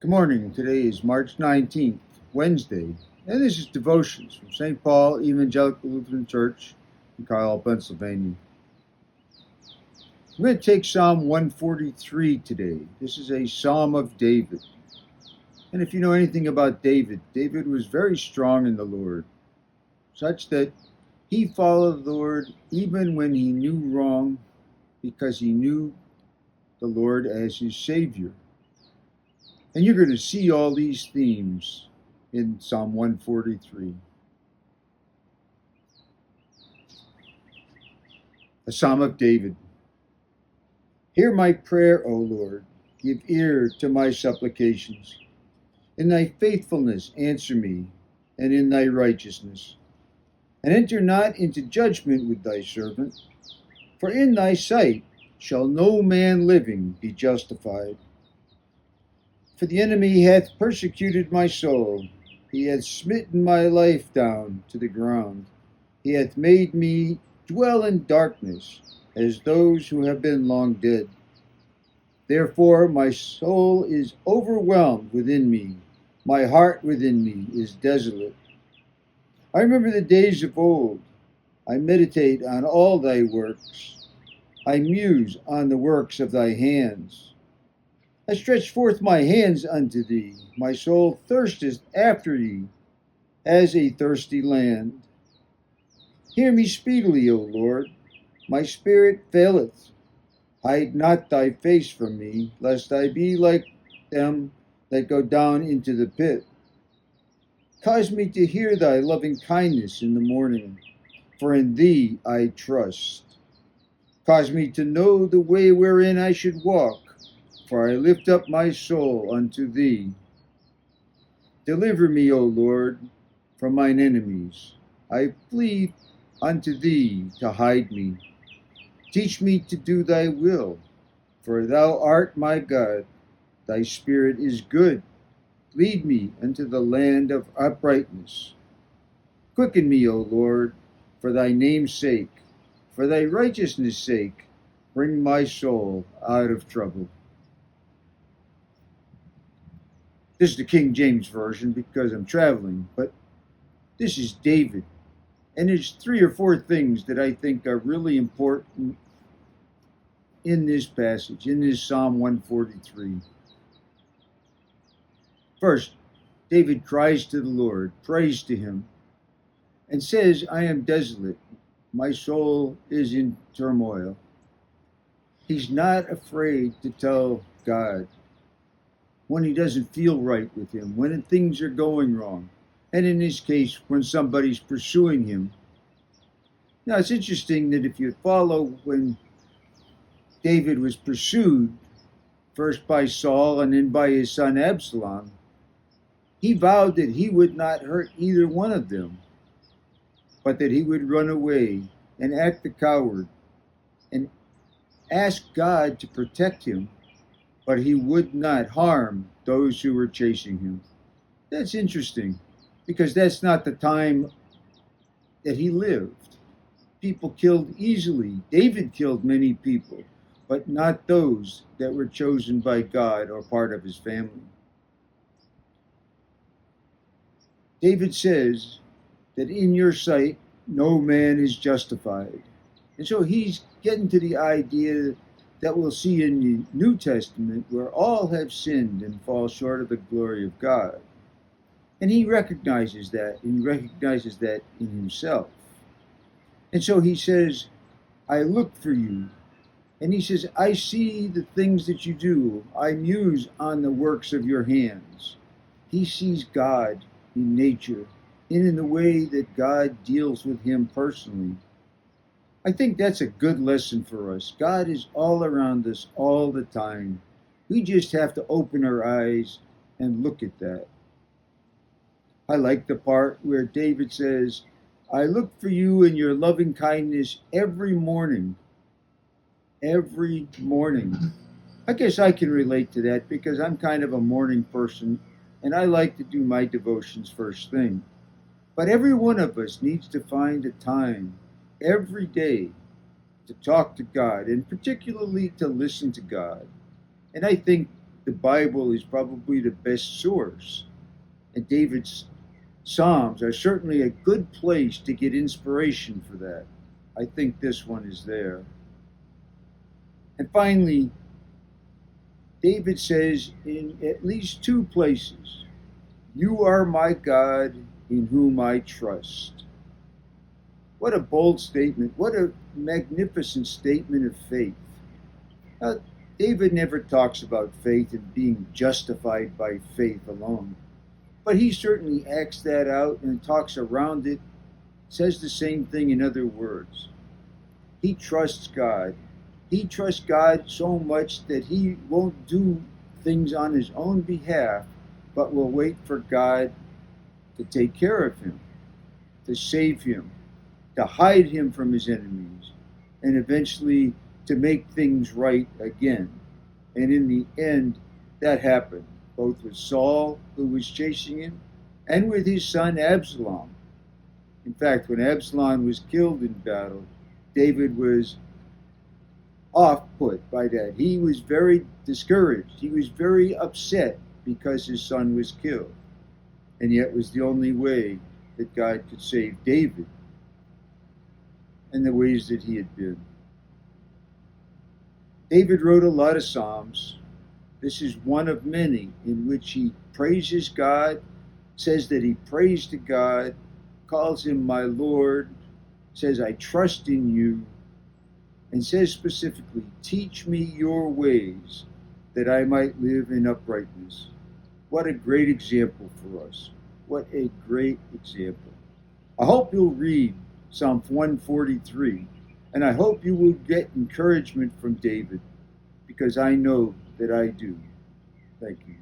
Good morning. Today is March 19th, Wednesday, and this is Devotions from St. Paul Evangelical Lutheran Church in Carlisle, Pennsylvania. I'm going to take Psalm 143 today. This is a Psalm of David. And if you know anything about David, David was very strong in the Lord, such that he followed the Lord even when he knew wrong, because he knew the Lord as his Savior. And you're going to see all these themes in Psalm 143. A Psalm of David. Hear my prayer, O Lord. Give ear to my supplications. In thy faithfulness answer me, and in thy righteousness. And enter not into judgment with thy servant, for in thy sight shall no man living be justified. For the enemy hath persecuted my soul. He hath smitten my life down to the ground. He hath made me dwell in darkness, as those who have been long dead. Therefore my soul is overwhelmed within me. My heart within me is desolate. I remember the days of old. I meditate on all thy works. I muse on the works of thy hands. I stretch forth my hands unto thee. My soul thirsteth after thee, as a thirsty land. Hear me speedily, O Lord. My spirit faileth. Hide not thy face from me, lest I be like them that go down into the pit. Cause me to hear thy loving kindness in the morning, for in thee I trust. Cause me to know the way wherein I should walk, for I lift up my soul unto thee. Deliver me, O Lord, from mine enemies. I flee unto thee to hide me. Teach me to do thy will, for thou art my God. Thy spirit is good. Lead me unto the land of uprightness. Quicken me, O Lord, for thy name's sake. For thy righteousness' sake, bring my soul out of trouble. This is the King James Version because I'm traveling, but this is David. And there's 3 or 4 things that I think are really important in this passage, in this Psalm 143. First, David cries to the Lord, prays to him, and says, I am desolate. My soul is in turmoil. He's not afraid to tell God when he doesn't feel right with him, when things are going wrong. And in this case, when somebody's pursuing him. Now, it's interesting that if you follow when David was pursued, first by Saul and then by his son Absalom, he vowed that he would not hurt either one of them, but that he would run away and act the coward and ask God to protect him, but he would not harm those who were chasing him. That's interesting, because that's not the time that he lived. People killed easily. David killed many people, but not those that were chosen by God or part of his family. David says that in your sight, no man is justified. And so he's getting to the idea that we'll see in the New Testament, where all have sinned and fall short of the glory of God. And he recognizes that, and he recognizes that in himself. And so he says, I look for you. And he says, I see the things that you do. I muse on the works of your hands. He sees God in nature and in the way that God deals with him personally. I think that's a good lesson for us. God is all around us all the time. We just have to open our eyes and look at that. I like the part where David says, I look for you in your loving kindness every morning. Every morning. I guess I can relate to that because I'm kind of a morning person and I like to do my devotions first thing. But every one of us needs to find a time every day to talk to God, and particularly to listen to God. And I think the Bible is probably the best source, and David's Psalms are certainly a good place to get inspiration for that. I think this one is there. And finally, David says in at least two places, "You are my God in whom I trust." What a bold statement. What a magnificent statement of faith. Now, David never talks about faith and being justified by faith alone, but he certainly acts that out and talks around it, says the same thing in other words. He trusts God. He trusts God so much that he won't do things on his own behalf, but will wait for God to take care of him, to save him, to hide him from his enemies, and eventually to make things right again. And in the end, that happened, both with Saul, who was chasing him, and with his son Absalom. In fact, when Absalom was killed in battle, David was off put by that. He was very discouraged. He was very upset because his son was killed. And yet it was the only way that God could save David and the ways that he had been. David wrote a lot of Psalms. This is one of many in which he praises God, says that he prays to God, calls him my Lord, says, "I trust in you," and says specifically, "Teach me your ways that I might live in uprightness." What a great example for us. What a great example. I hope you'll read Psalm 143, and I hope you will get encouragement from David, because I know that I do. Thank you.